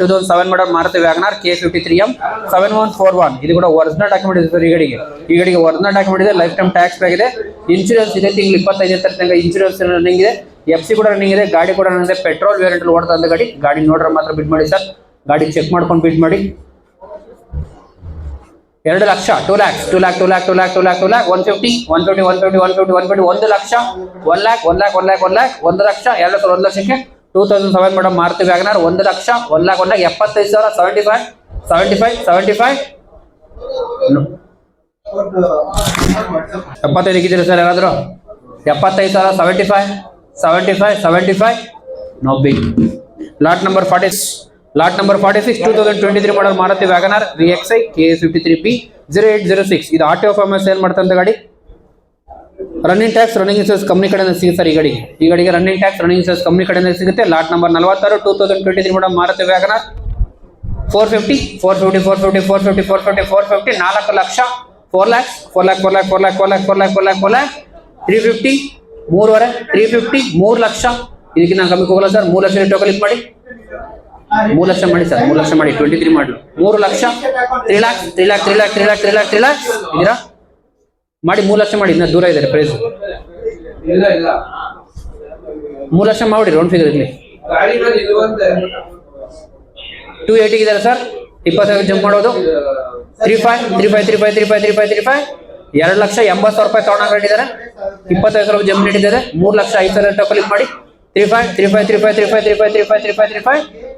2007 model Maruti Wagon R K53M 7141. ಇದು ಕೂಡ original document ಇದೆ ಸರ್. ಈ ಗಾಡಿಗೆ ಒರಿಜಿನಲ್ ಡಾಕ್ಯುಮೆಂಟ್ ಇದೆ, ಲೈಫ್ ಟೈಮ್ ಟ್ಯಾಕ್ಸ್ ಆಗಿದೆ, ಇನ್ಶೂರೆನ್ಸ್ ಇದೆ, ತಿಂಗಳು 25ನೇ ತಾರೀಕು ಇನ್ಶೂರೆನ್ಸ್ ರನ್ನಿಂಗ್ ಇದೆ, FC ಕೂಡ ರನ್ನಿಂಗ್ ಇದೆ, ಗಾಡಿ ಕೂಡ ರನ್ನಿಂಗ್ ಇದೆ, ಪೆಟ್ರೋಲ್ ವೇರಿಯಂಟ್ ಅಲ್ಲಿ ಓಡ್ತಾ ಗಾಡಿ. ಗಾಡಿ ನೋಡ್ರೆ ಮಾತ್ರ ಬಿಡ್ ಮಾಡಿ ಸರ್, ಗಾಡಿ ಚೆಕ್ ಮಾಡ್ಕೊಂಡು ಬಿಡ್ ಮಾಡಿ. 2 lakh 2 lakhs 150 150 150 150 150 1 lakh 1 lakh 1 lakh 1 lakh 1 lakh 1 lakh 1 ಲಕ್ಷಕ್ಕೆ 2007 model Maruti Wagon R 1 lakh 1 lakh 1 lakh 75,000 75 75 sir ಯಾರಾದ್ರು 75,000 75 no bid. Lot number 46 2023 model Maruti Wagon R VXI K53P 0806. ಇದು RTO ಫಾರ್ಮಸ್ ಸೇಲ್ ಮಾಡ್ತಂತ ಗಾಡಿ. Running tax running insurance company ಕಡೆಯಿಂದ ಸಿಗುತ್ತೆ ಸರ್. ಈ ಗಾಡಿಗೆ running tax running insurance company ಕಡೆಯಿಂದ ಸಿಗುತ್ತೆ. Lot number 46 2023 model Maruti Wagon R 450 4 lakh 4 lakhs 350 3 lakh. ಇದಕ್ಕೆ ನಾನು ಕಮ್ಮಿ ಹೋಗಲ್ಲ ಸರ್. 3 ಲಕ್ಷ ಟೋಕನ್ ಮಾಡಿ 3 ಲಕ್ಷ ಮಾಡಿ ಸರ್. 3 ಲಕ್ಷ ಮಾಡಿ 23 ಮಾಡಲು 3 ಲಕ್ಷ 3 lakhs ಇದೀರಾ ಮಾಡಿ 3 ಲಕ್ಷ ಮಾಡಿ. ಇನ್ನ ದೂರ ಇದೆ ಪ್ರೈಸ್. 3 ಲಕ್ಷ ಮಾಡಿ ರೌಂಡ್ ಫಿಗರ್ ಇರಲಿ. 280 ಇದ್ದಾರೆ ಸರ್. 25 ಜಂಪ್ ಮಾಡೋದು 35 2 ಲಕ್ಷ 80,000 ರೂಪಾಯಿ ತಗೊಂಡಿದ್ದಾರೆ. 25,000 ಜಂಪ್ ನೀಡಿದ್ದಾರೆ. 3 ಲಕ್ಷ 5,000 ಟೋಕನ್ ಮಾಡಿ 35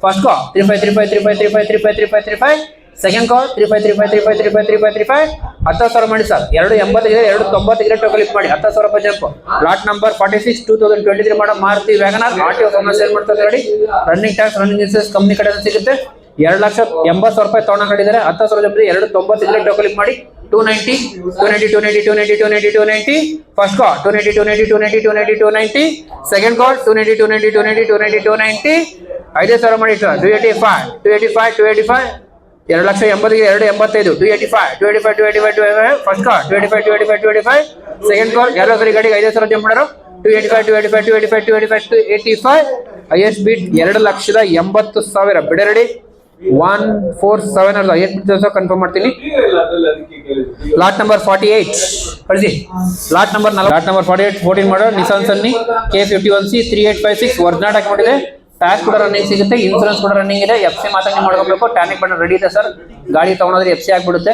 ಫಸ್ಟ್ ಕಾಲ್ 35 ಸೆಕೆಂಡ್ ಕಾಲ್ 35 10,000 ಮಾಡಿ ಸರ್. 280 ಇದೆ 290 ಟೋಕನ್ ಮಾಡಿ 10,000 ರೂಪಾಯಿ jump. Lot number 46 2023 model Maruti Wagon R RTO forms sale ಮಾಡ್ತಾರೆ ಗಾಡಿ. Running tax running insurance company ಕಡೆಯಿಂದ ಸಿಗುತ್ತೆ. 2,80,000 ರೂಪಾಯಿ ತಗೊಂಡಿದ್ದಾರೆ. 10,000 ಜಂಪ್ 290 ಟೋಕನ್ ಮಾಡಿ 290 ಫಸ್ಟ್ ಕಾಲ್ 290 ಸೆಕೆಂಡ್ ಕಾಲ್ 290 5,000 ಮಾಡಿ 285 2 ಲಕ್ಷ 80 285 285 ಫಸ್ಟ್ ಕಾಲ್ 285 ಸೆಕೆಂಡ್ ಕಾಲ್. ಯಾರೋ ಸರಿ ಗಾಡಿಗೆ 5,000 ಜಂಪ್ ಮಾಡೋರು 285 ಹೈಯೆಸ್ಟ್ ಬೀಟ್ 2,80,000 ಬಿಡೆ ರೆಡಿ 147 ಹೈಯೆಸ್ಟ್ ಕನ್ಫರ್ಮ್ ಮಾಡ್ತೀನಿ. ಲಾಟ್ ನಂಬರ್ 48 ಕಳಿಸಿ. ಲಾಟ್ ನಂಬರ್ 48 14 ಮಾಡೋ ನಿಸಾನ್ ಸನ್ನಿ K51C 3856 ಒರಿಜಿನಲ್ ಡಾಕ್ಯುಮೆಂಟ್ ಇದೆ. ಟ್ಯಾಕ್ಸ್ ಕೂಡ ರನ್ನಿಂಗ್ ಸಿಗುತ್ತೆ, ಇನ್ಸೂರೆನ್ಸ್ ಕೂಡ ರನ್ನಿಂಗ್ ಇದೆ. FC ಮಾತ್ರ ನೀವು ಮಾಡ್ಕೋಬೇಕು. ಟ್ಯಾನಿಕ್ ಬಣ್ಣ ರೆಡಿ ಇದೆ ಸರ್. ಗಾಡಿ ತಗೊಂಡ್ರೆ FC ಆಗ್ಬಿಡುತ್ತೆ.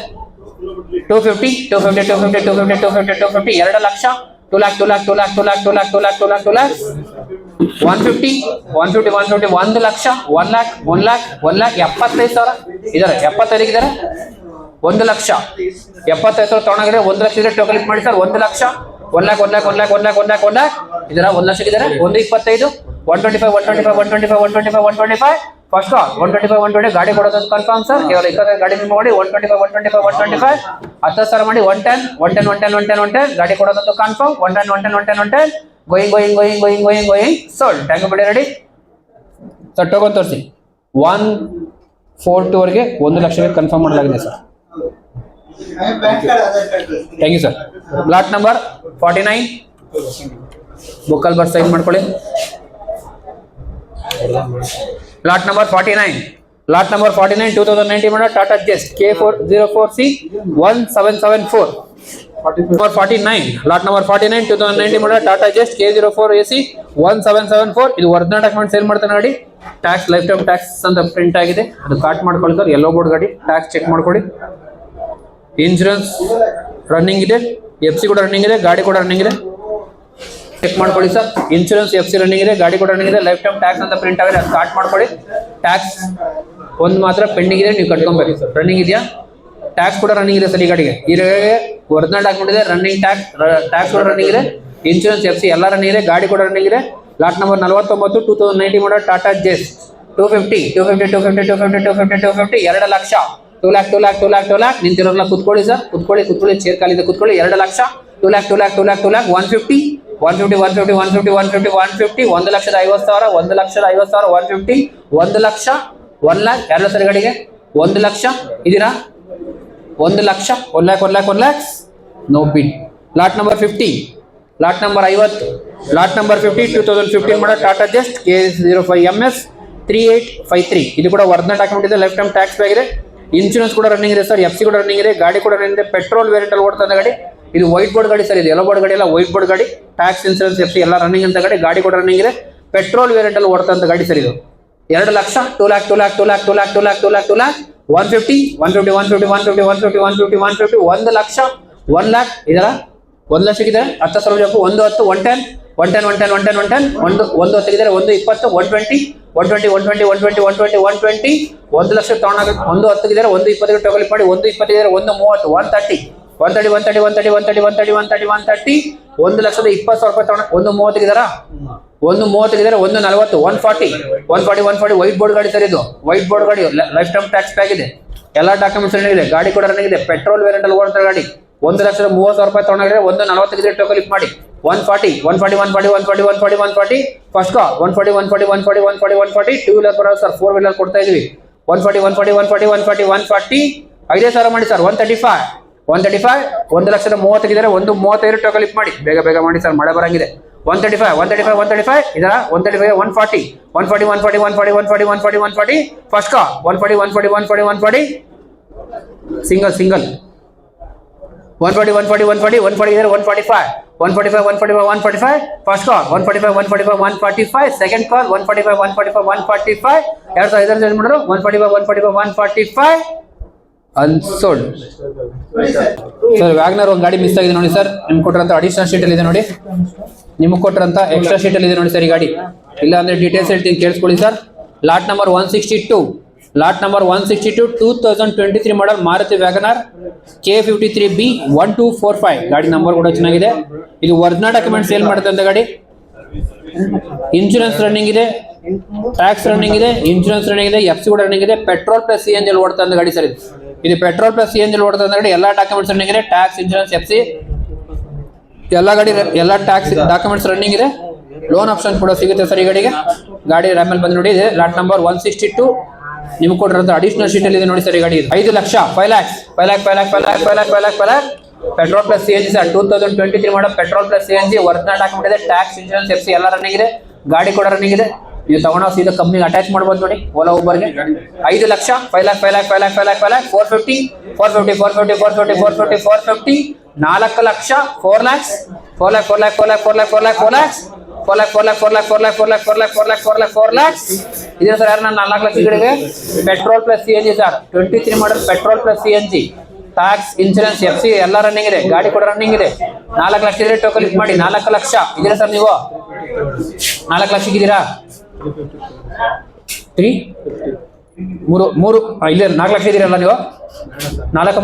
250 2 ಲಕ್ಷ 2 lakh 150 1 ಲಕ್ಷ 1 lakh 75,000 ಇದಾರೆ. 75 ಇದ್ದಾರೆ. 1 ಲಕ್ಷ 75,000 ತಗೊಂಡಿದ್ದಾರೆ. 1 ಲಕ್ಷ ಇದ್ರೆ ಟೋಕನ್ ಮಾಡಿ ಸರ್. 1 ಲಕ್ಷ 1 lakh ಇದರ 1 ಲಕ್ಷ ಇದ್ದಾರೆ. 125 125 ಫಸ್ಟ್ ಕಾಲ್ 125 ಗಾಡಿ ಕೊಡೋದು ಕನ್ಫರ್ಮ್ ಸರ್. ಕೇವಲ 20 ಗಾಡಿ ನಿಮ್ಮ ಮಾಡಿ 125 10,000 ಮಾಡಿ 110 ಗಾಡಿ ಕೊಡೋದು ಕನ್ಫರ್ಮ್. 110 going sold. ಟ್ಯಾಂಕ್ ಬಿಡಿ ರೆಡಿ ಸರ್. ಟೋಕನ್ ತೋರಿಸಿ. 142 ವರೆಗೆ 1 ಲಕ್ಷಕ್ಕೆ ಕನ್ಫರ್ಮ್ ಮಾಡಲಾಗಿದೆ sir. Thank you sir. Lot number 49 ಬುಕ್ಕಲ್ ಬರ್ ಸೈನ್ ಮಾಡ್ಕೊಳ್ಳಿ. Lot number 49 2019 model Tata Zest K404C 1774 lot number 49 2019 model Tata Zest K04AC 1774. ಇದು ಒರಿಜಿನಲ್ ಡಾಕ್ಯುಮೆಂಟ್ ಸೇಲ್ ಮಾಡ್ತಾನೆ ಗಾಡಿ. ಟ್ಯಾಕ್ಸ್ ಲೈಫ್ ಟೈಮ್ ಟ್ಯಾಕ್ಸ್ ಅಂತ ಪ್ರಿಂಟ್ ಆಗಿದೆ. ಅದು ಕಾಟ್ ಮಾಡ್ಕೊಳ್ಳಿ ಸರ್. ಯೆಲ್ಲೋ ಬೋರ್ಡ್ ಗಾಡಿ. ಟ್ಯಾಕ್ಸ್ ಚೆಕ್ ಮಾಡ್ಕೊಳ್ಳಿ. ಇನ್ಶೂರೆನ್ಸ್ ರನ್ನಿಂಗ್ ಇದೆ, FC ಕೂಡ ರನ್ನಿಂಗ್ ಇದೆ, ಗಾಡಿ ಕೂಡ ರನ್ನಿಂಗ್ ಇದೆ. ಚೆಕ್ ಮಾಡ್ಕೊಳ್ಳಿ ಸರ್. ಇನ್ಶೂರೆನ್ಸ್ FC ರನ್ನಿಂಗ್ ಇದೆ, ಗಾಡಿ ಕೂಡ ರನ್ನಿಂಗ್ ಇದೆ. ಲೈಫ್ ಟೈಮ್ ಟ್ಯಾಕ್ಸ್ ಅಂತ ಪ್ರಿಂಟ್ ಆಗಿದೆ. ಅದು ಸ್ಟಾರ್ಟ್ ಮಾಡ್ಕೊಳ್ಳಿ. ಟ್ಯಾಕ್ಸ್ ಒಂದು ಮಾತ್ರ ಪೆಂಡಿಂಗ್ ಇದೆ, ನೀವು ಕಟ್ಕೊಬೇಕು ಸರ್. ರನ್ನಿಂಗ್ ಇದೆಯಾ? ಟ್ಯಾಕ್ಸ್ ಕೂಡ ರನ್ನಿಂಗ್ ಇದೆ ಸರ್. ಈ ಗಾಡಿಗೆ ಒರಿಜಿನಲ್ ಡಾಕ್ಯುಮೆಂಟ್ ಇದೆ, ರನ್ನಿಂಗ್ ಟ್ಯಾಕ್ಸ್ ಕೂಡ ರನ್ನಿಂಗ್ ಇದೆ, ಇನ್ಶೂರೆನ್ಸ್ FC ಎಲ್ಲ ರನ್ನಿಂಗ್ ಇದೆ, ಗಾಡಿ ಕೂಡ ರನ್ನಿಂಗ್ ಇದೆ. Lot number 49 2019 model Tata Zest 250 2 lakh 2 lakh ನಿಂತಿರೋಲ್ಲ. ಕುತ್ಕೊಳ್ಳಿ ಸರ್. ಕುತ್ಕೊಳ್ಳಿ ಚೇರ್ ಖಾಲಿದೆ. ಕುತ್ಕೊಳ್ಳಿ. 2 ಲಕ್ಷ 2 lakh 150 1 ಲಕ್ಷದ 50,000 1 ಲಕ್ಷ 1 lakh ಯಾರು ಸರ್ ಗಾಡಿಗೆ 1 ಲಕ್ಷ ಇದೀರಾ? 1 ಲಕ್ಷ 1 lakh ನೋ ಬಿಡ್. ಲಾಟ್ ನಂಬರ್ 50 ಲಾಟ್ ನಂಬರ್ 50 2015 ಮಾಡಲ್ ಟಾಟಾ ಜೆಸ್ಟ್ K05MS 3853. ಇದು ಕೂಡ ಒರಿಜಿನಲ್ ಡಾಕ್ಯುಮೆಂಟ್ ಇದೆ, ಲೈಫ್ ಟೈಮ್ ಟ್ಯಾಕ್ಸ್ ಆಗಿದೆ. ಇನ್ಶೂರೆನ್ಸ್ ಕೂಡ ರನ್ನಿಂಗ್ ಇದೆ ಸರ್, FC ಕೂಡ ರನ್ನಿಂಗ್ ಇದೆ, ಗಾಡಿ ಕೂಡ ರನ್ನಿಂಗ್ ಇದೆ. ಪೆಟ್ರೋಲ್ ವೇರಿಯಂಟ್ ಅಲ್ಲಿ ಓಡ್ತಾ ಗಾಡಿ. ಇದು ವೈಟ್ ಬೋರ್ಡ್ ಗಾಡಿ ಸರ್, ಇದು ಯೆಲ್ಲೋ ಬೋರ್ಡ್ ಗಾಡಿ ಎಲ್ಲ ವೈಟ್ ಬೋರ್ಡ್ ಗಾಡಿ. ಟ್ಯಾಕ್ಸ್, ಇನ್ಶೂರೆನ್ಸ್, FC ಎಲ್ಲ ರನ್ನಿಂಗ್ ಅಂತ ಗಾಡಿ ಕೂಡ ರನ್ನಿಂಗ್ ಇದೆ. ಪೆಟ್ರೋಲ್ ವೇರಿಯಂಟ್ ಅಲ್ಲಿ ಓಡ್ತಾ ಗಾಡಿ ಸರ್ ಇದು. 2 lakh 2 lakh 2 lakh 2 lakh 2 lakh 2 lakh 2 lakh 2 lakh 150 150 150 150 150 150 150 1 lakh 1 lakh ಇದರ 1 ಲಕ್ಷಕ್ಕಿದೆ 10,000 ಜಪ್ಪು 1 10 110 110 110 110 110 1 ಹೊತ್ತಿಗಿದ್ದಾರೆ 1 20 120 120 120 120 120 120 1 ಲಕ್ಷ ತಗೊಂಡಾಗ 1 10 1 20 ಟೋಕಲ್ ಮಾಡಿ 1 20 1 30 130 130 130 130 130 130 130 130 1 ಲಕ್ಷದ 20,000 ರೂಪಾಯಿ ತಗೊಂಡ 1 30 ಇದಾರಾ 1 30 ಇದಾರೆ 1 40 140 140 140 ವೈಟ್ ಬೋರ್ಡ್ ಗಾಡಿ ಸರ್ ಇದು ವೈಟ್ ಬೋರ್ಡ್ ಗಾಡಿ ಲೈಫ್ ಟೈಮ್ ಟ್ಯಾಕ್ಸ್ ಆಗಿದೆ ಎಲ್ಲಾ ಡಾಕ್ಯುಮೆಂಟ್ಸ್ ರನ್ನಿಂಗ್ ಇದೆ ಗಾಡಿ ಕೂಡ ರನ್ನಿಂಗ್ ಇದೆ ಪೆಟ್ರೋಲ್ ವೇರಿಯಂಟ್ ಅಲ್ಲಿ ಓಡ್ತಾ ಗಾಡಿ 1 ಲಕ್ಷದ 30,000 ರೂಪಾಯಿ ತಗೊಂಡಿದ್ರೆ 1 40 ಇದ್ರೆ ಟೋಕಲ್ ಮಾಡಿ 140 140 140 140 140 140 ಫಸ್ಟ್ ಕಾಲ್ 140 140 140 140 140 ಟೂ ವೀಲರ್ ಬರೋ ಸರ್ 4 ವೀಲರ್ ಕೊಡ್ತಾ ಇದೀವಿ 140 140 140 140 140 5,000 ಮಾಡಿ ಸರ್ 135 1 ಲಕ್ಷದ 30 ಇದ್ದಾರೆ 1 35 ಟೋಕಲ್ ಮಾಡಿ ಬೇಗ ಮಾಡಿ ಸರ್ ಮಳೆ ಬರಂಗಿದೆ 135 ಇದರ 135 140 140 140 140 140 140 140 ಫಸ್ಟ್ ಕಾಲ್ 140 140 140 140 ಸಿಂಗಲ್ 140 140 140 140 ಇದ್ದಾರೆ 145 145 145 145 ಫಸ್ಟ್ ಕಾಲ್ 145 145 145 ಸೆಕೆಂಡ್ ಕಾಲ್ 145 145 145 2005 ಚೇಂಜ್ ಮಾಡಿದ್ರು 145 145 145 ಅನ್ಸೋಲ್ಡ್ ಸರ್ ವ್ಯಾಗ್ನರ್ ಒಂದು ಗಾಡಿ ಮಿಸ್ ಆಗಿದೆ ನೋಡಿ ಸರ್ ನಿಮ್ಗೆ ಕೊಟ್ಟರಂತ ಅಡಿಷನಲ್ ಶೀಟ್ ಅಲ್ಲಿ ಇದೆ ನೋಡಿ ನಿಮ್ಗೆ ಕೊಟ್ಟರಂತ ಎಕ್ಸ್ಟ್ರಾ ಶೀಟ್ ಅಲ್ಲಿ ಇದೆ ನೋಡಿ ಸರ್ ಈ ಗಾಡಿ ಇಲ್ಲ ಅಂದ್ರೆ ಡೀಟೇಲ್ಸ್ ಹೇಳ್ತೀನಿ ಕೇಳಿಸ್ಕೊಳ್ಳಿ sir lot number 162 2023 model Maruti Wagon R K53B 1245 ಗಾಡಿ ನಂಬರ್ ಕೂಡ ಚೆನ್ನಾಗಿದೆ ಇದು ಒರಿಜಿನಲ್ ಡಾಕ್ಯುಮೆಂಟ್ ಸೇಲ್ ಮಾಡುತ್ತೆ ಗಾಡಿ ಇನ್ಶೂರೆನ್ಸ್ ರನ್ನಿಂಗ್ ಇದೆ ಟ್ಯಾಕ್ಸ್ ರನ್ನಿಂಗ್ ಇದೆ ಇನ್ಶೂರೆನ್ಸ್ ರನ್ನಿಂಗ್ ಇದೆ FC ಕೂಡ ರನ್ನಿಂಗ್ ಇದೆ ಪೆಟ್ರೋಲ್ ಪ್ಲಸ್ CNG ಓಡ್ತಾ ಇದ್ದ ಗಾಡಿ ಸರ್ ಇದು ಪೆಟ್ರೋಲ್ ಪ್ಲಸ್ CNG ಓಡ್ತಾ ಇದ್ದ ಗಾಡಿ ಎಲ್ಲಾ ಡಾಕ್ಯುಮೆಂಟ್ಸ್ ರನ್ನಿಂಗ್ ಇದೆ ಟ್ಯಾಕ್ಸ್ ಇನ್ಶೂರೆನ್ಸ್ FC ಎಲ್ಲ ಟ್ಯಾಕ್ಸ್ ಡಾಕ್ಯುಮೆಂಟ್ಸ್ ರನ್ನಿಂಗ್ ಇದೆ ಲೋನ್ ಆಪ್ಷನ್ ಕೂಡ ಸಿಗುತ್ತೆ ಸರ್ ಈ ಗಾಡಿ ಆಮೇಲೆ ಬಂದು ನೋಡಿ ಇದೆ ಲಾಟ್ ನಂಬರ್ 162 ನಿಮ್ಗೆ ಕೊಟ್ಟಿರೋಂಥ ಅಡಿಷನಲ್ ಶೀಟ್ ಅಲ್ಲಿ ಇದೆ ನೋಡಿ ಸರ್ ಈ ಗಾಡಿ 5 lakh 5 lakhs petrol plus CNG sir 2023 ಮಾಡೋ petrol plus CNG original document ಇದೆ ಟ್ಯಾಕ್ಸ್ ಇನ್ಶೂರೆನ್ಸ್ FC ಎಲ್ಲ ರನ್ನಿಂಗ್ ಇದೆ ಗಾಡಿ ಕೂಡ ರನ್ನಿಂಗ್ ಇದೆ ನೀವು ತಗೊಂಡು ಸೀದಾ ಕಂಪ್ನಿಗೆ ಅಟ್ಯಾಚ್ ಮಾಡ್ಬೋದು ನೋಡಿ ಓಲಾ ಊಬರ್ಗೆ 5 lakh 5 lakh 450 4 lakh 4 lakhs 4 lakhs ಇದೆ ಸರ್ ಯಾರು 4 ಲಕ್ಷಗಳಿಗೆ petrol plus CNG sir 23 model petrol plus CNG tax insurance FC ಎಲ್ಲ ರನ್ನಿಂಗ್ ಇದೆ ಗಾಡಿ ಕೂಡ ರನ್ನಿಂಗ್ ಇದೆ 4 ಲಕ್ಷ ಇದ್ರೆ ಟೋಕಲ್ ಮಾಡಿ 4 ಲಕ್ಷ ಇದೀರಾ ಸರ್ ನೀವು 4 ಲಕ್ಷಕ್ಕಿದ್ದೀರಾ 3 ಇಲ್ಲ 4 ಲಕ್ಷ ಇದೀರಲ್ಲ ನೀವು 4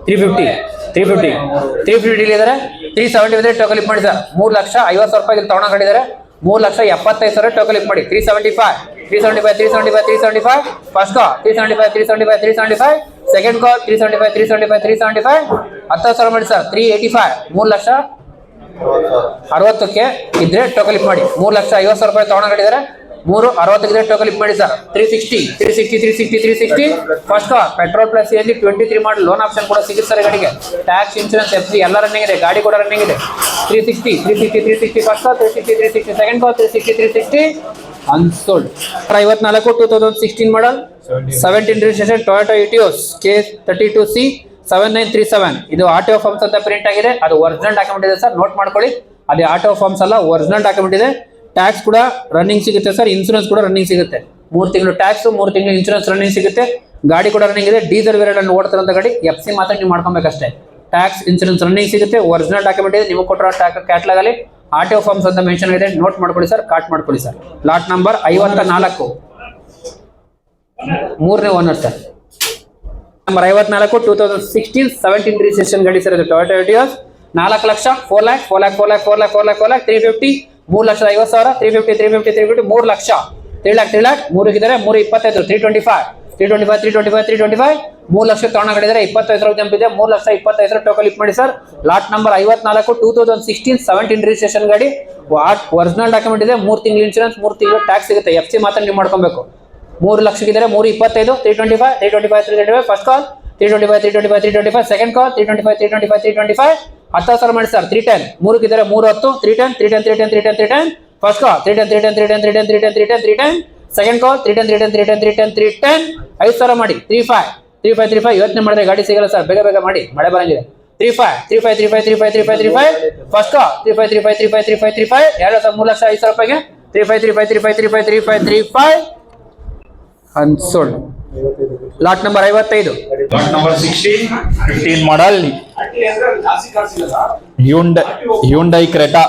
350 ಇದ್ದಾರೆ 370 ಇದ್ರೆ ಟೋಕಲ್ ಮಾಡಿ ಸರ್ 3,50,000 ರೂಪಾಯಿ ತಗೊಂಡಿದ್ದಾರೆ 3,75,000 ಟೋಕಲ್ ಮಾಡಿ 375 ಫಸ್ಟ್ ಕಾಲ್ 375 ಸೆಕೆಂಡ್ ಕಾಲ್ 375 10,000 ಮಾಡಿ ಸರ್ 385 3,60,000ಕ್ಕೆ ಇದ್ರೆ ಟೋಕಲ್ ಮಾಡಿ 3,50,000 ರೂಪಾಯಿ ತಗೊಂಡಿದ್ದಾರೆ 360 ಇದ್ರೆ ಟೋಕಲ್ ಮಾಡಿ sir 360 first call petrol plus CNG 23 ಮಾಡಲ್ ಲೋನ್ ಆಪ್ಷನ್ ಕೂಡ ಸಿಗುತ್ತೆ ಸರ್ ಗಾಡಿಗೆ ಟ್ಯಾಕ್ಸ್ ಇನ್ಶೂರೆನ್ಸ್ FC ಎಲ್ಲ ರನ್ನಿಂಗ್ ಇದೆ ಗಾಡಿ ಕೂಡ ರನ್ನಿಂಗ್ ಇದೆ 360 ಫಸ್ಟ್ ಕಾಲ್ 360 ಸೆಕೆಂಡ್ ಕಾಲ್ 360 ಅನ್ಸೋಲ್ಡ್ 54 2016 ಮಾಡಲ್ 17 ರಿಜಿಸ್ಟ್ರೇಷನ್ ಟೊಯೋಟಾ ಇಟಿಯೋಸ್ K32C 7937 ಇದು ಆಟೋ ಫಾರ್ಮ್ಸ್ ಅಂತ ಪ್ರಿಂಟ್ ಆಗಿದೆ ಅದು ಒರಿಜಿನಲ್ ಡಾಕ್ಯುಮೆಂಟ್ ಇದೆ ಸರ್ ನೋಟ್ ಮಾಡ್ಕೊಳ್ಳಿ ಅದು ಆಟೋ ಫಾರ್ಮ್ಸ್ ಅಲ್ಲ ಒರಿಜಿನಲ್ ಡಾಕ್ಯುಮೆಂಟ್ ಇದೆ ಟ್ಯಾಕ್ಸ್ ಕೂಡ ರನ್ನಿಂಗ್ ಸಿಗುತ್ತೆ ಸರ್ ಇನ್ಶೂರೆನ್ಸ್ ಕೂಡ ರನ್ನಿಂಗ್ ಸಿಗುತ್ತೆ 3 ತಿಂಗಳು ಟ್ಯಾಕ್ಸ್ 3 ತಿಂಗಳು ಇನ್ಶೂರೆನ್ಸ್ ರನ್ನಿಂಗ್ ಸಿಗುತ್ತೆ ಗಾಡಿ ಕೂಡ ರನ್ನಿಂಗ್ ಇದೆ ಡೀಸೆಲ್ ವೇರಿಯಂಟ್ ಅನ್ನು ಓಡ್ತಿರೋಂಥ ಗಾಡಿ FC ಮಾತ್ರ ನೀವು ಮಾಡ್ಕೊಬೇಕಷ್ಟೇ ಟ್ಯಾಕ್ಸ್ ಇನ್ಶೂರೆನ್ಸ್ ರನ್ನಿಂಗ್ ಸಿಗುತ್ತೆ ಒರಿಜಿನಲ್ ಡಾಕ್ಯುಮೆಂಟ್ ಇದೆ ನಿಮಗೆ ಕೊಟ್ಟಿರೋ ಕ್ಯಾಟ್ಲಾಗ್ ಅಲ್ಲಿ ಆಟೋ ಫಾರ್ಮ್ಸ್ ಅಂತ ಮೆನ್ಷನ್ ಇದೆ ನೋಟ್ ಮಾಡ್ಕೊಳ್ಳಿ ಸರ್ ಕಾಟ್ ಮಾಡ್ಕೊಳ್ಳಿ ಸರ್ ಲಾಟ್ ನಂಬರ್ 54 ಮೂರನೇ ಓನರ್ ಸರ್ ನಂಬರ್ 54 2016 17 ರಿಜಿಸ್ಟ್ರೇಷನ್ ಗಾಡಿ ಸರ್ ಇದು Toyota Etios 4 lakh 4 lakh 350 3,50,000 350 3 lakh 3 lakh 3 ಇದ್ದಾರೆ 325 325 3 ಲಕ್ಷ ತಗೊಂಡಿದ್ದಾರೆ 25,000 ಜಂಪ್ ಇದೆ 3,25,000 ಟೋಕಲ್ ಮಾಡಿ ಸರ್ ಲಾಟ್ ನಂಬರ್ 54 2016 17 ರಿಜಿಸ್ಟ್ರೇಷನ್ ಗಾಡಿ ಒರಿಜಿನಲ್ ಡಾಕ್ಯುಮೆಂಟ್ ಇದೆ 3 ತಿಂಗಳು ಇನ್ಶೂರೆನ್ಸ್ 3 ತಿಂಗಳು ಟ್ಯಾಕ್ಸ್ ಸಿಗುತ್ತೆ FC ಮಾತ್ರ ನೀವು ಮಾಡ್ಕೊಬೇಕು 3 ಲಕ್ಷಕ್ಕಿದ್ದಾರೆ 325 325 ಫಸ್ಟ್ ಕಾಲ್ 325 ಸೆಕೆಂಡ್ ಕಾಲ್ 325 10,000 ಮಾಡಿ ಸರ್ 310 3 310 310 ಫಸ್ಟ್ ಕಾಲ್ 310 ಸೆಕೆಂಡ್ ಕಾಲ್ 310 5,000 ಮಾಡಿ 35 ಯೋಚನೆ ಮಾಡಿದ್ರೆ ಗಾಡಿ ಸಿಗಲ್ಲ ಸರ್, ಬೇಗ ಮಾಡಿ, ಮಳೆ ಬರಂಗಿದೆ. 35 ಫಸ್ಟ್ ಕಾಲ್ 35 2,00,000 ರೂಪಾಯಿಗೆ 35 unsold. Lot number 55. Lot number 16 15 model Hyundai Creta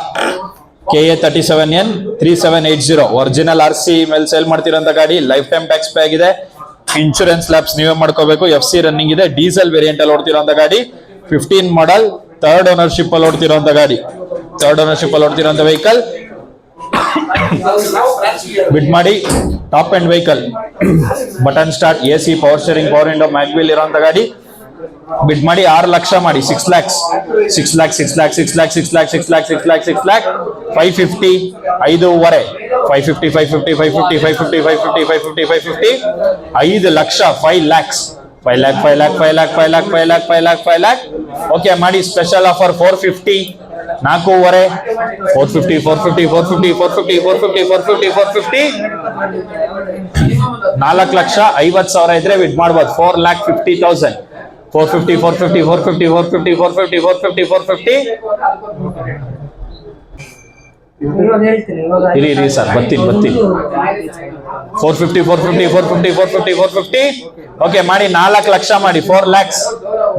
KA 37N 3780 original RC ಮೇಲೆ ಸೇಲ್ ಮಾಡ್ತಿರೋಂಥ ಗಾಡಿ. ಲೈಫ್ ಟೈಮ್ ಟ್ಯಾಕ್ಸ್ ಪೇ ಆಗಿದೆ. ಇನ್ಶೂರೆನ್ಸ್ ಲ್ಯಾಬ್ಸ್ ನೀವೇ ಮಾಡ್ಕೋಬೇಕು. FC ರನ್ನಿಂಗ್ ಇದೆ. ಡೀಸೆಲ್ ವೇರಿಯಂಟ್ ಅಲ್ಲಿ ಓಡ್ತಿರೋಂಥ ಗಾಡಿ. 15 ಮಾಡಲ್ ಥರ್ಡ್ ಓನರ್ಶಿಪ್ ಅಲ್ಲಿ ಓಡ್ತಿರೋಂಥ ಗಾಡಿ. ವೆಹಿಕಲ್ ಬಿಡ್ ಮಾಡಿ. Top and vehicle, button start, AC, power steering, power window, mag wheel ಇರೋಂಥ ಗಾಡಿ. ಬಿಡ್ ಮಾಡಿ 6 ಲಕ್ಷ ಮಾಡಿ. 6 lakhs 550 5.5 5 lakh 5 lakhs 5 lakh. Okay ಮಾಡಿ. ಸ್ಪೆಷಲ್ ಆಫರ್ 450 4.5 450 4 ಲಕ್ಷ 50,000 ಇದ್ರೆ ಬಿಡ್ ಮಾಡ್ಬೋದು. 4,50,000 450 ಇರಿ ಸರ್, ಬರ್ತೀನಿ 450 ಓಕೆ ಮಾಡಿ. 4 ಲಕ್ಷ ಮಾಡಿ. 4 lakhs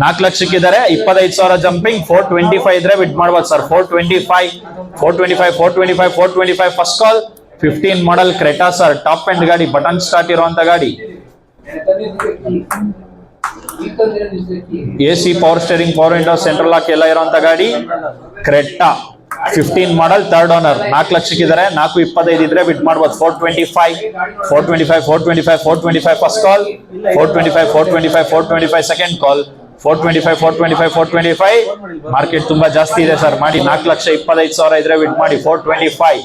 4 ಲಕ್ಷಕ್ಕಿದ್ದಾರೆ. 25,000 ಜಂಪಿಂಗ್. 425 ಇದ್ರೆ ಬಿಡ್ ಮಾಡ್ಬೋದು ಸರ್. 425 first call. 15 ಮಾಡಲ್ ಕ್ರೆಟಾ ಸರ್, ಟಾಪ್ ಎಂಡ್ ಗಾಡಿ, ಬಟನ್ ಸ್ಟಾರ್ಟ್ ಇರುವಂತ ಗಾಡಿ. AC, power steering, power window, central lock ಎಲ್ಲ ಇರುವಂತ ಗಾಡಿ ಕ್ರೆಟಾ. 15 ಮಾಡಲ್ ಥರ್ಡ್ ಓನರ್. 4 ಲಕ್ಷಕ್ಕಿದ್ದಾರೆ. 425 ಇದ್ರೆ ಬಿಡ್ ಮಾಡ್ಬೋದು. 425 ಫಸ್ಟ್ ಕಾಲ್. 425 ಸೆಕೆಂಡ್ ಕಾಲ್. 425 ಮಾರ್ಕೆಟ್ ತುಂಬಾ ಜಾಸ್ತಿ ಇದೆ ಸರ್, ಮಾಡಿ. 4,25,000 ಇದ್ರೆ ಬಿಡ್ ಮಾಡಿ. 425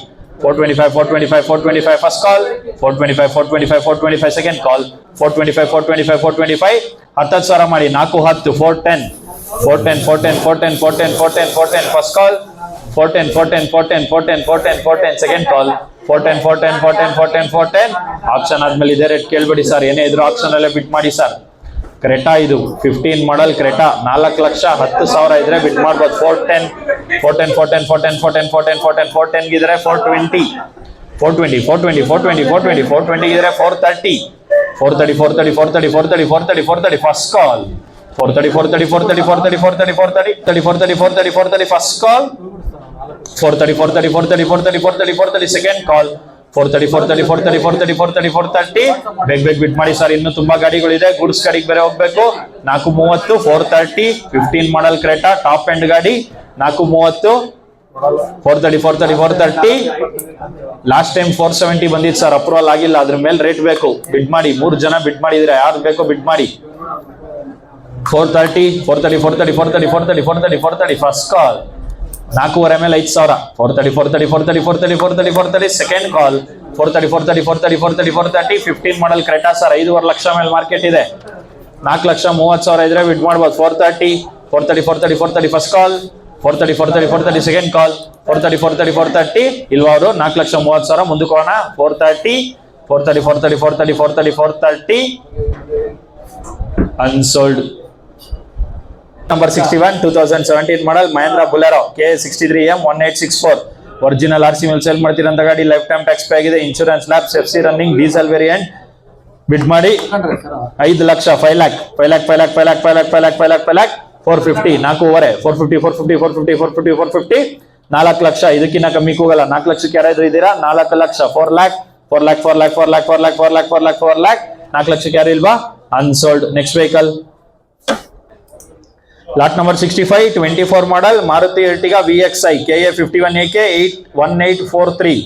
ಫಸ್ಟ್ ಕಾಲ್. 425 ಸೆಕೆಂಡ್ ಕಾಲ್. 425 10,000 ಮಾಡಿ. 410 410 ಫಸ್ಟ್ ಕಾಲ್. 410 ಸೆಕೆಂಡ್ ಕಾಲ್. 410 ಆಪ್ಷನ್ ಆದ್ಮೇಲೆ ಇದೇ ರೇಟ್ ಕೇಳ್ಬೇಡಿ ಸರ್, ಏನೇ ಇದ್ರು ಆಪ್ಷನ್ ಅಲ್ಲೇ ಬಿಟ್ ಮಾಡಿ ಸರ್. ಕ್ರೆಟಾ ಇದು 15 ಮಾಡಲ್ ಕ್ರೆಟಾ. 4,10,000 ಇದ್ರೆ ಬಿಟ್ ಮಾಡ್ಬೋದು. 410 ಇದ್ರೆ 420 ಇದ್ರೆ 430 first call. 430 first call. 430 second ಕಾಲ್. 430 ಬೇಗ ಬಿಟ್ ಮಾಡಿ ಸರ್, ಇನ್ನು ತುಂಬಾ ಗಾಡಿಗಳಿದೆ. ಗುಡ್ಸ್ ಗಾಡಿಗೆ ಬೇರೆ ಹೋಗ್ಬೇಕು. 430 430 15 ಮಾಡಲ್ ಕ್ರೆಟಾ, ಟಾಪ್ ಎಂಡ್ ಗಾಡಿ. 430 430 ಲಾಸ್ಟ್ ಟೈಮ್ 470 ಬಂದಿತ್ತು ಸರ್, ಅಪ್ರೂವಲ್ ಆಗಿಲ್ಲ. ಅದ್ರ ಮೇಲೆ ರೇಟ್ ಬೇಕು. ಬಿಡ್ ಮಾಡಿ. 3 ಜನ ಬಿಡ್ ಮಾಡಿದ್ರೆ, ಯಾರು ಬೇಕೋ ಬಿಡ್ ಮಾಡಿ. 430 ಫಸ್ಟ್ ಕಾಲ್. 4.5 ಮೇಲೆ 5,000. 430 ಸೆಕೆಂಡ್ ಕಾಲ್. 430 15 ಮಾಡಲ್ ಕ್ರೆಟಾ ಸರ್, 5.5 ಲಕ್ಷ ಮೇಲೆ ಮಾರ್ಕೆಟ್ ಇದೆ. 4,30,000 ಇದ್ರೆ ಬಿಡ್ ಮಾಡ್ಬೋದು. 430 ಫಸ್ಟ್ ಕಾಲ್. 430 ಸೆಕೆಂಡ್ ಕಾಲ್. 430 ಇಲ್ವಾ ಅವರು? 4,30,000 ಮುಂದಕ್ಕೆ ಹೋಗೋಣ. 430 unsold. Number 61 2017 model Mahindra Bolero KA 63M 1864 original RC ಮೇಲೆ ಸೇಲ್ ಮಾಡ್ತಿರೋಂಥ ಗಾಡಿ. ಲೈಫ್ ಟೈಮ್ ಟ್ಯಾಕ್ಸ್ ಪೇ ಆಗಿದೆ. Insurance lapse, FC running, diesel variant. Bid ಮಾಡಿ 5 ಲಕ್ಷ 5 lakh 450 450 4 ಲಕ್ಷ. ಇದಕ್ಕಿಂತ ಕಮ್ಮಿ ಹೋಗಲ್ಲ. 4 ಲಕ್ಷಕ್ಕೆ ಯಾರಾದ್ರೂ ಇದ್ದೀರಾ? 4 ಲಕ್ಷ 4 lakh 4 ಲಕ್ಷಕ್ಕೆ ಯಾರು ಇಲ್ವಾ? Unsold. Next vehicle lot number 65 24 model Maruti Ertiga VXI KA 51AK 1843.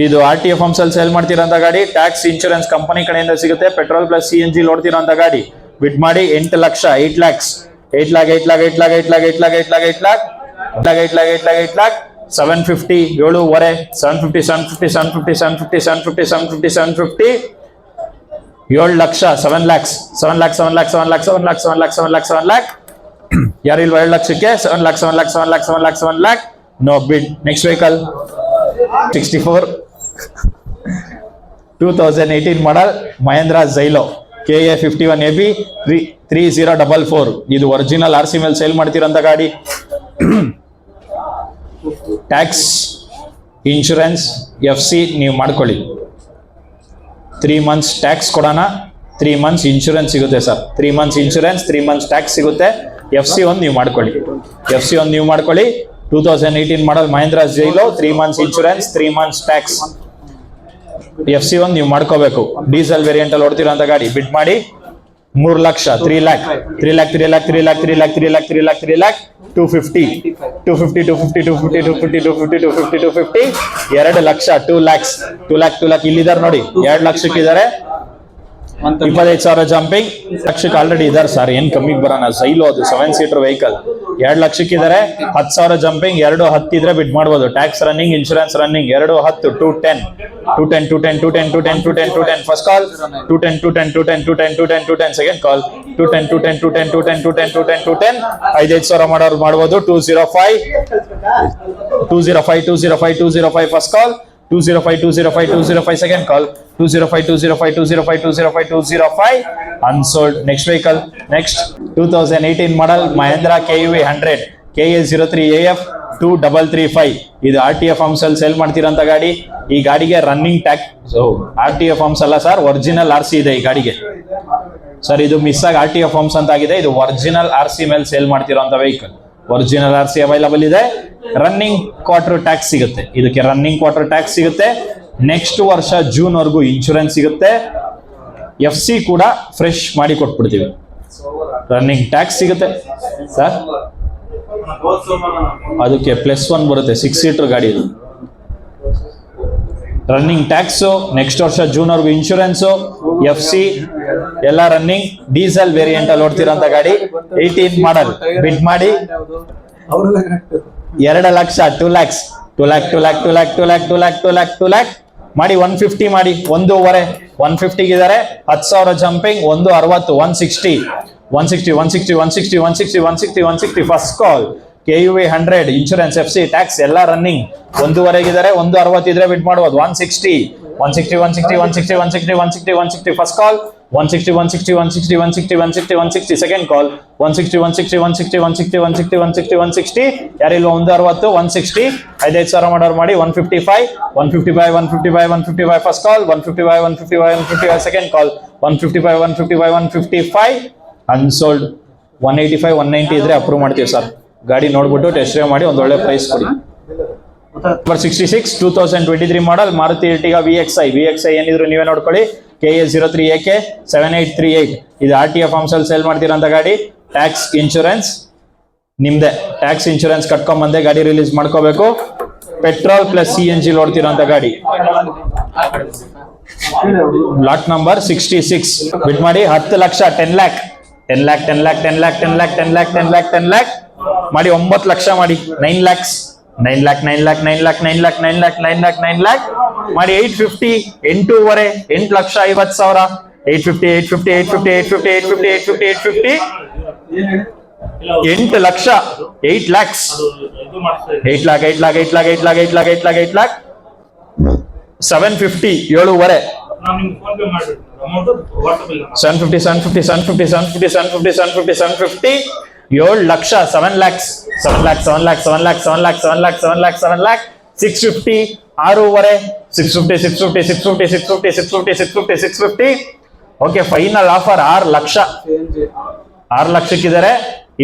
ಇದು RTF ಅಲ್ಲಿ ಸೇಲ್ ಮಾಡ್ತಿರೋಂಥ ಗಾಡಿ. ಟ್ಯಾಕ್ಸ್, ಇನ್ಶೂರೆನ್ಸ್ ಕಂಪನಿ ಕಡೆಯಿಂದ ಸಿಗುತ್ತೆ. ಪೆಟ್ರೋಲ್ ಪ್ಲಸ್ CNG ನೋಡ್ತಿರೋಂಥ ಗಾಡಿ. ಬಿಡ್ ಮಾಡಿ 8 ಲಕ್ಷ 8 lakhs 750 7.5 750 7 ಲಕ್ಷ 7 lakhs ಯಾರು ಇಲ್ವಾ? 7 ಲಕ್ಷಕ್ಕೆ 7 lakh ನೋ ಬಿಡ್. ನೆಕ್ಸ್ಟ್ ವೆಹಿಕಲ್ 64 2018 ಮಾಡಲ್ ಮಹೇಂದ್ರ ಜೈಲೋ KA 51AB 3044. ಇದು ಒರಿಜಿನಲ್ RC ಮೇಲೆ ಸೇಲ್ ಮಾಡ್ತಿರೋಂಥ ಗಾಡಿ. ಟ್ಯಾಕ್ಸ್, ಇನ್ಶೂರೆನ್ಸ್, FC ನೀವು ಮಾಡ್ಕೊಳ್ಳಿ. 3 months ಟ್ಯಾಕ್ಸ್ ಕೊಡೋಣ, 3 months ಇನ್ಶೂರೆನ್ಸ್ ಸಿಗುತ್ತೆ sir. 3 months insurance, 3 months tax ಸಿಗುತ್ತೆ. FC ಒಂದು ನೀವು ಮಾಡ್ಕೊಳ್ಳಿ. 2018 ಮಾಡಲ್ Mahendra ಜೈಲೋ, 3 months insurance, 3 months tax. FC ಒಂದು ನೀವು ಮಾಡ್ಕೋಬೇಕು. ಡೀಸೆಲ್ ವೇರಿಯಂಟ್ ಅಲ್ಲಿ ಓಡ್ತಿರೋಂಥ ಗಾಡಿ. ಬಿಡ್ ಮಾಡಿ 3 lakh, 3 lakh, 3 lakh, 3 lakh, 3 lakh, 3 lakh, 3 lakh, 3 lakh, 3 lakh, 250, 250, 250, 250, 250, 250, 250, 250, 2 lakh, 2 lakhs, 2 lakh, 2 lakh ಇಲ್ಲಿದ್ದಾರೆ ನೋಡಿ. 2 ಲಕ್ಷಕ್ಕಿದ್ದಾರೆ. 25,000 ಜಂಪಿಂಗ್. ಲಕ್ಷಕ್ಕೆ ಆಲ್ರೆಡಿ ಇದಾರೆ ಸರ್, ಏನ್ ಕಮ್ಮಿಗೆ ಬರೋಣ. ಜೈಲೋ ಅದು 7 seater ವೆಹಿಕಲ್. 2 ಲಕ್ಷಕ್ಕಿದ್ದಾರೆ. 10,000 ಜಂಪಿಂಗ್. 210 ಇದ್ರೆ ಬಿಡ್ ಮಾಡ್ಬೋದು. Tax running, insurance running. 210, 210, 210, 210, 210, 210, 210, 210. First call 210, 210, 210, 210, 210, 210. Second ಕಾಲ್ 210, 210, 210, 210, 210, 210, 210. 5,000 ಮಾಡೋರು ಮಾಡ್ಬೋದು. 205, 205, 205, 205. First call 205, 205, 205. Second call 205, 205, 205, 205, 205. Unsold. Next vehicle. Next 2018 model Mahindra KUV 100 KA03AF 2335. ಇದು RTF ಫಾರ್ಮ್ಸ್ ಅಲ್ಲಿ ಸೇಲ್ ಮಾಡ್ತಿರೋಂಥ ಗಾಡಿ. ಈ ಗಾಡಿಗೆ ರನ್ನಿಂಗ್ ಟ್ಯಾಕ್ಸ್ RTF ಫಾರ್ಮ್ಸ್ ಅಲ್ಲ ಸರ್, ಒರಿಜಿನಲ್ RC ಇದೆ ಈ ಗಾಡಿಗೆ ಸರ್. ಇದು ಮಿಸ್ ಆಗಿ RTF ಫಾರ್ಮ್ಸ್ ಅಂತ ಆಗಿದೆ. ಇದು ಒರಿಜಿನಲ್ RC ಮೇಲೆ ಸೇಲ್ ಮಾಡ್ತಿರೋಂಥ ವೆಹಿಕಲ್. ಒರಿಜಿನಲ್ RC ಅವೈಲಬಲ್ ಇದೆ. ರನ್ನಿಂಗ್ ಕ್ವಾರ್ಟರ್ ಟ್ಯಾಕ್ಸ್ ಸಿಗುತ್ತೆ. ಇದಕ್ಕೆ ರನ್ನಿಂಗ್ ಕ್ವಾರ್ಟರ್ ಟ್ಯಾಕ್ಸ್ ಸಿಗುತ್ತೆ. ನೆಕ್ಸ್ಟ್ ವರ್ಷ ಜೂನ್ ವರೆಗೂ ಇನ್ಶೂರೆನ್ಸ್ ಸಿಗುತ್ತೆ. FC ಕೂಡ ಫ್ರೆಶ್ ಮಾಡಿ ಕೊಟ್ಬಿಡ್ತೀವಿ. ರನ್ನಿಂಗ್ ಟ್ಯಾಕ್ಸ್ ಸಿಗುತ್ತೆ ಸರ್. ಅದಕ್ಕೆ +1 ಬರುತ್ತೆ. 6 seater ಗಾಡಿ ಇದು. ರನ್ನಿಂಗ್ ಟ್ಯಾಕ್ಸ್, ನೆಕ್ಸ್ಟ್ ವರ್ಷ ಜೂನ್ ವರೆಗೂ ಇನ್ಶೂರೆನ್ಸ್, FC ಎಲ್ಲ ರನ್ನಿಂಗ್. ಡೀಸೆಲ್ ವೇರಿಯಂಟ್ ಅಲ್ಲಿ ಓಡ್ತಿರೋಂಥ ಗಾಡಿ. 18 ಮಾಡಲ್. ಬಿಡ್ ಮಾಡಿ 2 lakh, 2 lakhs, 2 lakh, 2 lakh, 2 lakh, 2 lakh, 2 lakh, 2 lakh, 2 lakh ಮಾಡಿ 150 ಮಾಡಿ. 1.5 150 ಇದ್ದಾರೆ. 10,000 jumping. 160, 160, 160, 160, 160, 160, 160, 160. First call KUV 100 insurance, FC tax ಎಲ್ಲ ರನ್ನಿಂಗ್. 1.5 ಇದ್ದಾರೆ. 160 ಇದ್ರೆ ಬಿಡ್ ಮಾಡ್ಬೋದು. 160, 160, 160, 160, 160, 160, 160. First call 160, 160, 160, 160, 160, 160. ಸೆಕೆಂಡ್ ಕಾಲ್ 160, 160, 160, 160, 160, 160, 160. ಯಾರಿಲ್ಲ 160, 160. 5,000 ಮಾಡೋರು ಮಾಡಿ. 155, 155, 155, 155. First call 155, 155, 155. ಸೆಕೆಂಡ್ ಕಾಲ್ 155, 155, 155. ಅನ್ಸೋಲ್ಡ್. 185, 190 ಇದ್ರೆ ಅಪ್ರೂವ್ ಮಾಡ್ತೀವಿ ಸರ್. ಗಾಡಿ ನೋಡ್ಬಿಟ್ಟು ಟೆಸ್ಟ್ ಡ್ರೈವ್ ಮಾಡಿ ಒಂದು ಒಳ್ಳೆ ಪ್ರೈಸ್ ಕೊಡಿ. Number 66 2023 model Maruti Ertiga VXi ಏನಿದ್ರು ನೀವೇ ನೋಡ್ಕೊಳ್ಳಿ. KA03AK 7838. ಇದು RTF ಫಾರ್ಮ್ಸ್ ಅಲ್ಲಿ ಸೇಲ್ ಮಾಡ್ತಿರೋಂಥ ಗಾಡಿ. ಟ್ಯಾಕ್ಸ್, ಇನ್ಶೂರೆನ್ಸ್ ನಿಮ್ದೆ. ಟ್ಯಾಕ್ಸ್ ಇನ್ಶೂರೆನ್ಸ್ ಕಟ್ಕೊಂಡ್ ಬಂದೆ ಗಾಡಿ ರಿಲೀಸ್ ಮಾಡ್ಕೋಬೇಕು. ಪೆಟ್ರೋಲ್ ಪ್ಲಸ್ CNG ನೋಡ್ತಿರೋಂಥ ಗಾಡಿ. Lot number 66. ಬಿಡ್ ಮಾಡಿ 10 lakh, 10 lakh, 10 lakh, 10 lakh, 10 lakh, 10 lakh, 10 lakh, 10 lakh, 10 lakh ಮಾಡಿ. 9 ಲಕ್ಷ ಮಾಡಿ. 9 lakhs, 9 lakh, 9 lakh, 9 lakh, 9 lakh, 9 lakh, 9 lakh, 9 lakh ಮಾಡಿ. 850, 8.5, 8 lakh 50,000. 850, 850, 850, 850, 850, 850, 850. 8 lakh, 8 lakhs, 8 lakh, 8 lakh, 8 lakh, 8 lakh, 8 lakh, 8 lakh, 8 lakh. 750, 7.5. 750, 750, 750, 750, 750, 750, 750. 7 lakh, 7 lakhs, 7 lakh, 7 lakh, 7 lakh, 7 lakh, 7 lakh, 7 lakh, 7 lakh. 650, 6.5, 650, 650, 650, 650, 650, 650, 650. Okay, final offer 6 lakh. 6 ಲಕ್ಷಕ್ಕಿದ್ದಾರೆ.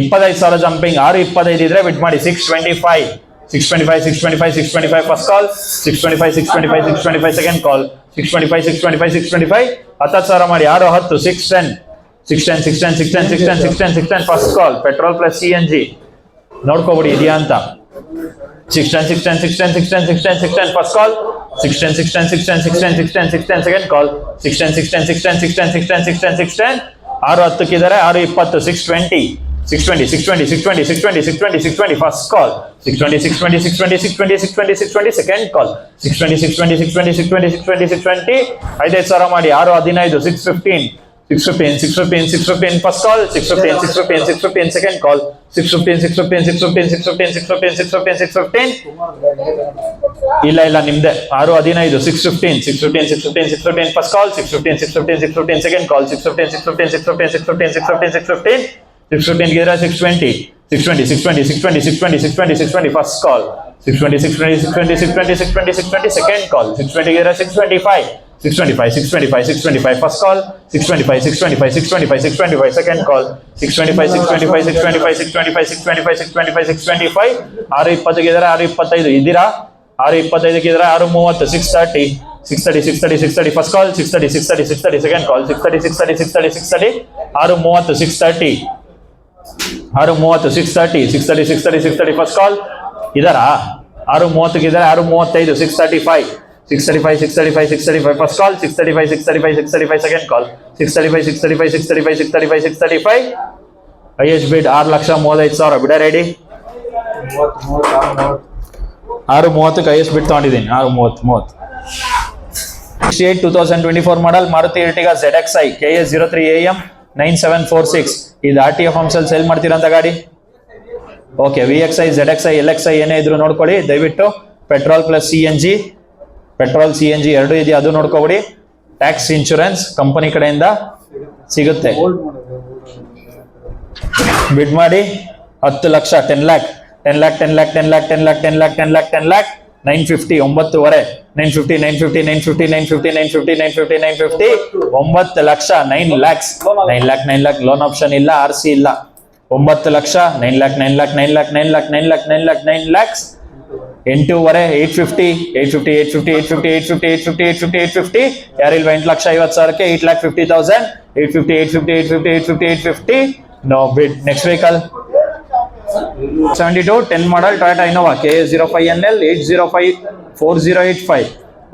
25,000 jumping. 6.25 ಇದ್ರೆ ಬಿಟ್ ಮಾಡಿ. 625, 625, 625, 625. First call 625, 625, 625. Second ಕಾಲ್ 625, 625, 625. 10,000 ಮಾಡಿ. 610, 610, 610, 610, 610, 610, 610, 610. First call petrol plus CNG ನೋಡ್ಕೋಬಿಡಿ ಇದೆಯಾ ಅಂತ. 610, 610, 610, 610, 610, 610. First call 610, 610, 610, 610, 610, 610. Second ಕಾಲ್ 610, 610, 610, 610, 610, 610, 610. 610 ಇದ್ದಾರೆ. 620, 620, 620, 620, 620, 620, 620, 620. First call 620, 620, 620, 620, 620, 620. Second call 620, 620, 620, 620, 620, 620. 5,000 ಮಾಡಿ. 615, 615, 615, 615, 615, first call, 615, 615, 615, second call, 615, 615, 615, 615, 615, 615, 615. ಇಲ್ಲ ನಿಮ್ದೆ 615, 615, 615, 615, 615, first call, 615, 615, 615, second call, 615, 615, 615, 615, 615, 615, 615 ಗಿದ್ರೆ 620, 620, 620, 620, 620, 620, 620, first call, 620, 620, 620, 620, 620, 620, second call, 620 ಗಿದ್ರೆ 625, 625, 625, 625, first call, 625, 625, 625, 625, second call, 625, 625, 625, 625, 625, 625, 625, 620 ಗಿದ್ರೆ 625 ಇದ್ದೀರಾ? 625 ಗಿದ್ರೆ 630, 630, 630, 630, 630, first call, 630, 630, 630, second call, 630, 630, 630, 630, 630, 630, 630, 630, 630, 630, 630, first call, ಇದಾರಾ? 630 ಗಿದ್ರೆ 635, 635, 635, 635, 635, first call, 635, 635, 635, second call, 635, 635, 635, 635, 635, highest bid 6,35,000 ಬಿಡ ready? 630 highest bid ತಗೊಂಡಿದ್ದೀನಿ, 630. 68 2024 model Maruti Ertiga ZXi KA 03AM 9746. ಇದು RTF ಅಂಶಲ್ಲಿ sale ಮಾಡ್ತೀರಂತ ಗಾಡಿ. Okay, VXi, ZXi, LXi ಏನೇ ಇದ್ರು ನೋಡ್ಕೊಳ್ಳಿ ದಯವಿಟ್ಟು. Petrol plus CNG, petrol CNG ಎರಡು ಇದೆಯಾ ಅದು ನೋಡ್ಕೊಬಿಡಿ. ಟ್ಯಾಕ್ಸ್ ಇನ್ಶೂರೆನ್ಸ್ ಕಂಪನಿ ಕಡೆಯಿಂದ ಸಿಗುತ್ತೆ. ಬಿಡ್ ಮಾಡಿ 10 lakh, 10 lakh, 10 lakh, 10 lakh, 10 lakh, 10 lakh, 10 lakh, 10 lakh, 10 lakh, 950, 9.5, 950, 950, 950, 950, 950, 950, 950, 9 lakh, 9 lakhs, 9 lakh, 9 lakh, loan option ಇಲ್ಲ, RC ಇಲ್ಲ. 9 lakh, 9 lakh, 9 lakh, 9 lakh, 9 lakh, 9 lakh, 9 lakh, 9 lakhs, 8.5, 850, 850, 850, 850, 850, 850, 850, 850, ಯಾರಿಲ್ವಾ 8 lakh 50,000ಕ್ಕೆ 8,50,000, 850, 850, 850, 850, 850, no bid. Next vehicle 72 10 model Toyota Innova KA 05NL 8054085.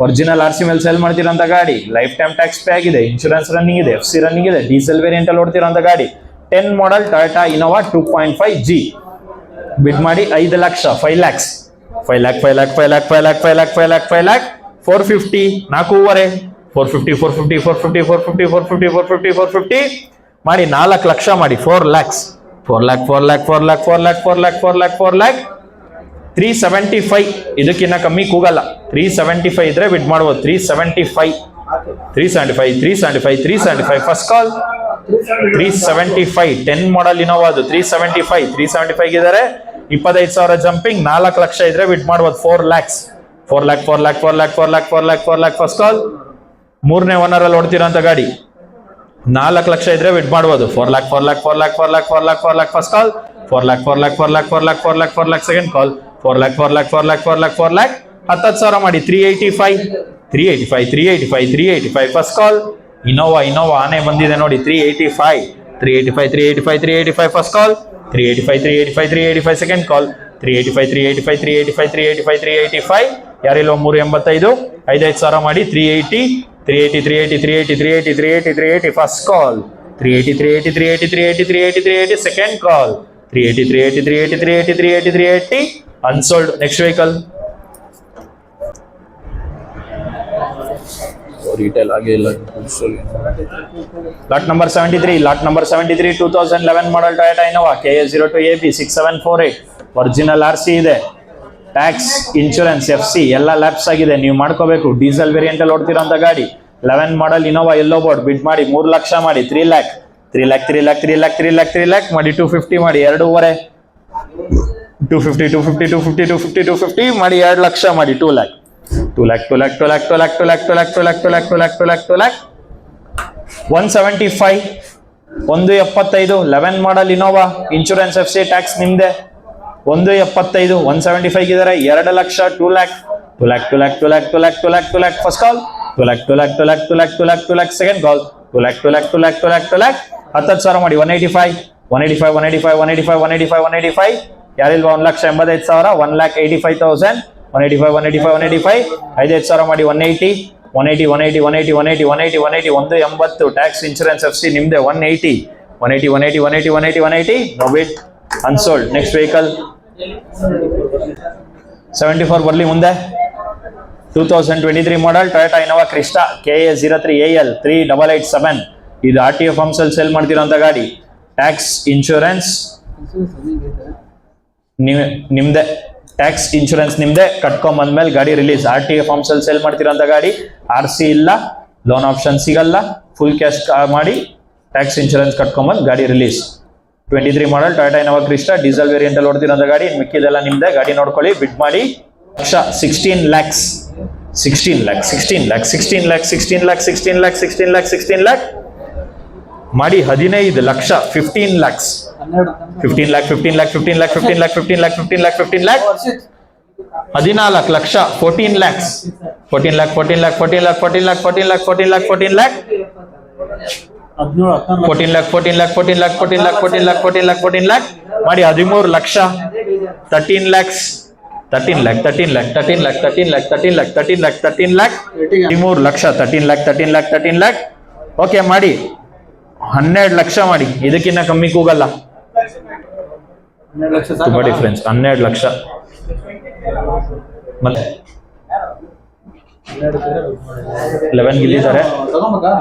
Original RC ಮೇಲೆ sale ಮಾಡ್ತಿರೋಂಥ ಗಾಡಿ. Lifetime tax pay ಆಗಿದೆ, insurance running ಇದೆ, FC running ಇದೆ, diesel variant ಅಲ್ಲಿ ಓಡ್ತಿರೋಂಥ ಗಾಡಿ. 10 model Toyota Innova 2.5G. ಬಿಡ್ ಮಾಡಿ 5 lakh, 5 lakhs, 5 lakh, 5 lakh, 5 lakh, 5 lakh, 5 lakh, 5 lakh, 5 lakh, 450, 4.5, 450, 450, 450, 450, 450, 450, 450 ಮಾಡಿ 4 ಲಕ್ಷ ಮಾಡಿ 4 lakhs, 4 lakh, 4 lakh, 4 lakh, 4 lakh, 4 lakh, 4 lakh, 4 lakh, 375. ಇದಕ್ಕಿನ್ನ ಕಮ್ಮಿ ಕೂಗಲ್ಲ. 375 ಇದ್ರೆ ಬಿಡ್ ಮಾಡ್ಬೋದು. 375, 375, 375, 375, ಫಸ್ಟ್ ಕಾಲ್ 375. 10 ಮಾಡಲ್ ಇನೋವಾ ಅದು 375. 375 ಇದಾರೆ 25,000 ಜಂಪಿಂಗ್. 4 ಲಕ್ಷ ಇದ್ರೆ ಬಿಡ್ ಮಾಡ್ಬೋದು. 4 lakhs, 4 lakh, 4 lakh, 4 lakh, 4 lakh, 4 lakh, 4 lakh, first call. ಮೂರನೇ ಓನರ್ ಅಲ್ಲಿ ಓಡ್ತಿರೋಂಥ ಗಾಡಿ. 4 ಲಕ್ಷ ಇದ್ರೆ ಬಿಡ್ ಮಾಡ್ಬೋದು. 4 lakh, 4 lakh, 4 lakh, 4 lakh, 4 lakh, 4 lakh, first call. 4 lakh, 4 lakh, 4 lakh, 4 lakh, 4 lakh, 4 lakh, second ಕಾಲ್. 4 lakh, 4 lakh, 4 lakh, 4 lakh, 4 lakh, 10,000 ಮಾಡಿ 385, 385, 385, 385, ಫಸ್ಟ್ ಕಾಲ್. ಇನೋವಾ ಆನೆ ಬಂದಿದೆ ನೋಡಿ 385, 385, 385, 385, ಫಸ್ಟ್ ಕಾಲ್. 385, 385, 385, ಸೆಕೆಂಡ್ ಕಾಲ್. 385, 385, 385, 385, 385, ಯಾರಿಲ್ವ 385, 5,000 ಮಾಡಿ 380, 380, 380, 380, 380, 380, 380, ಫಸ್ಟ್ ಕಾಲ್. 380, 380, 380, 380, 380, 380, ಸೆಕೆಂಡ್ ಕಾಲ್. 380, 380, 380, 380, 380, 380, unsold. Next vehicle. Retail ಆಗಿಲ್ಲ. Lot number 73. Lot number 73 2011 model Toyota Innova KA 02AB 6748. Original RC ಇದೆ. Tax, insurance, FC ಎಲ್ಲ lapse ಆಗಿದೆ. ನೀವು ಮಾಡ್ಕೋಬೇಕು. ಡೀಸೆಲ್ ವೇರಿಯಂಟ್ ಅಲ್ಲಿ ಓಡ್ತಿರೋಂಥ ಗಾಡಿ. 11 ಮಾಡಲ್ ಇನೋವಾ ಯೆಲ್ಲೋ ಬೋರ್ಡ್. ಬಿಡ್ ಮಾಡಿ 3 ಲಕ್ಷ ಮಾಡಿ 3 lakh, 3 lakh, 3 lakh, 3 lakh, 3 lakh, 3 lakh ಮಾಡಿ 250 ಮಾಡಿ 2.5, 250, 250, 250, 250, 250 ಮಾಡಿ 2 ಲಕ್ಷ ಮಾಡಿ 2 lakh, 2 lakh, 2 lakh, 2 lakh, 2 lakh, 2 lakh, 2 lakh, 2 lakh, 2 lakh, 2 lakh, 2 lakh, 2 lakh, 175, 175, 11 model Innova, insurance, FC tax ನಿಮ್ದೆ. 175, 175 ಇದಾರೆ 2 lakh, 2 lakh, 2 lakh, 2 lakh, 2 lakh, 2 lakh, 2 lakh, 2 lakh, first call. 2 lakh, 2 lakh, 2 lakh, 2 lakh, 2 lakh, 2 lakh, second ಕಾಲ್. 2 lakh, 2 lakh, 2 lakh, 2 lakh, 2 lakh, 10,000 ಮಾಡಿ 185, 185, 185, 185, 185, 185, ಯಾರಿಲ್ವಾ 1,85,000, 1,85,000, 185, 185, 185, 5,000 ಮಾಡಿ 180, 180, 180, 180, 180, 180, 180, 180, tax, insurance, FC ನಿಮ್ದೆ. 180, 180, 180, 180, 180, 180, no bid, unsold. Next vehicle 74 ಬರ್ಲಿ ಮುಂದೆ. 2023 model Toyota Innova Crista KA 03AL 3887. ಇದು RTO forms ಅಲ್ಲಿ sale ಮಾಡ್ತಿರೋಂಥ ಗಾಡಿ. Tax insurance ನಿಮ್ದೆ, tax insurance ನಿಮ್ದೆ, ಕಟ್ಕೊಂಡ್ ಬಂದ್ಮೇಲೆ ಗಾಡಿ ರಿಲೀಸ್. RTO ಫಾರ್ಮ್ಸ್ ಅಲ್ಲಿ ಸೇಲ್ ಮಾಡ್ತಿರೋಂಥ ಗಾಡಿ, RC ಇಲ್ಲ, ಲೋನ್ ಆಪ್ಷನ್ ಸಿಗಲ್ಲ, ಫುಲ್ ಕ್ಯಾಶ್ ಮಾಡಿ ಟ್ಯಾಕ್ಸ್ ಇನ್ಶೂರೆನ್ಸ್ ಕಟ್ಕೊಂಬಂದು ಗಾಡಿ release. 23 model Toyota Innova Crysta diesel variant ಅಲ್ಲಿ ಓಡ್ತಿರೋಂಥ ಗಾಡಿ. ಮಿಕ್ಕಿದೆಲ್ಲ ನಿಮ್ದೆ, ಗಾಡಿ ನೋಡ್ಕೊಳ್ಳಿ, ಬಿಡ್ ಮಾಡಿ. 16 lakhs ಮಾಡಿ 15 lakh 15 lakhs 15 lakh 14 lakh 14 lakhs 14 lakhs 14 lakh 14 lakh 14 lakh 14 lakh 14 lakh 14 lakh 14 lakh 14 lakh 14 lakh 14 lakh 14 lakh 14 lakh 14 lakh 14 lakh ಮಾಡಿ 13 lakh 13 lakhs 13 lakh 13 lakh 13 lakh 13 lakh 13 lakh 13 lakh 13 lakh 13 lakh 13 lakh 13 lakh 13 lakh okay ಮಾಡಿ 12 ಲಕ್ಷ ಮಾಡಿ, ಇದಕ್ಕಿಂತ ಕಮ್ಮಿ ಕೂಗಲ್ಲ. ತುಂಬಾ difference. 12 lakh ಮತ್ತೆ 11 ಗಿಲ್ಲಿದ್ದಾರೆ.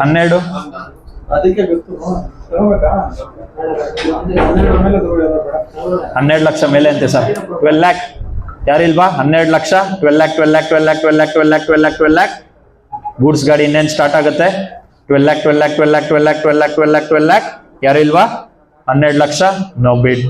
12 12 ಲಕ್ಷ ಮೇಲೆ ಅಂತೆ sir. 12 lakh ಯಾರಿಲ್ವಾ? 12 lakh 12 lakh 12 lakh 12 lakh 12 lakh 12 lakh 12 lakh 12 lakh goods ಗಾಡಿ ಇನ್ನೇನು ಸ್ಟಾರ್ಟ್ ಆಗುತ್ತೆ. 12 lakh 12 lakh 12 lakh 12 lakh 12 lakh 12 lakh 12 lakh ಯಾರು ಇಲ್ವಾ? 12 ಲಕ್ಷ ನೋ ಬಿಡ್.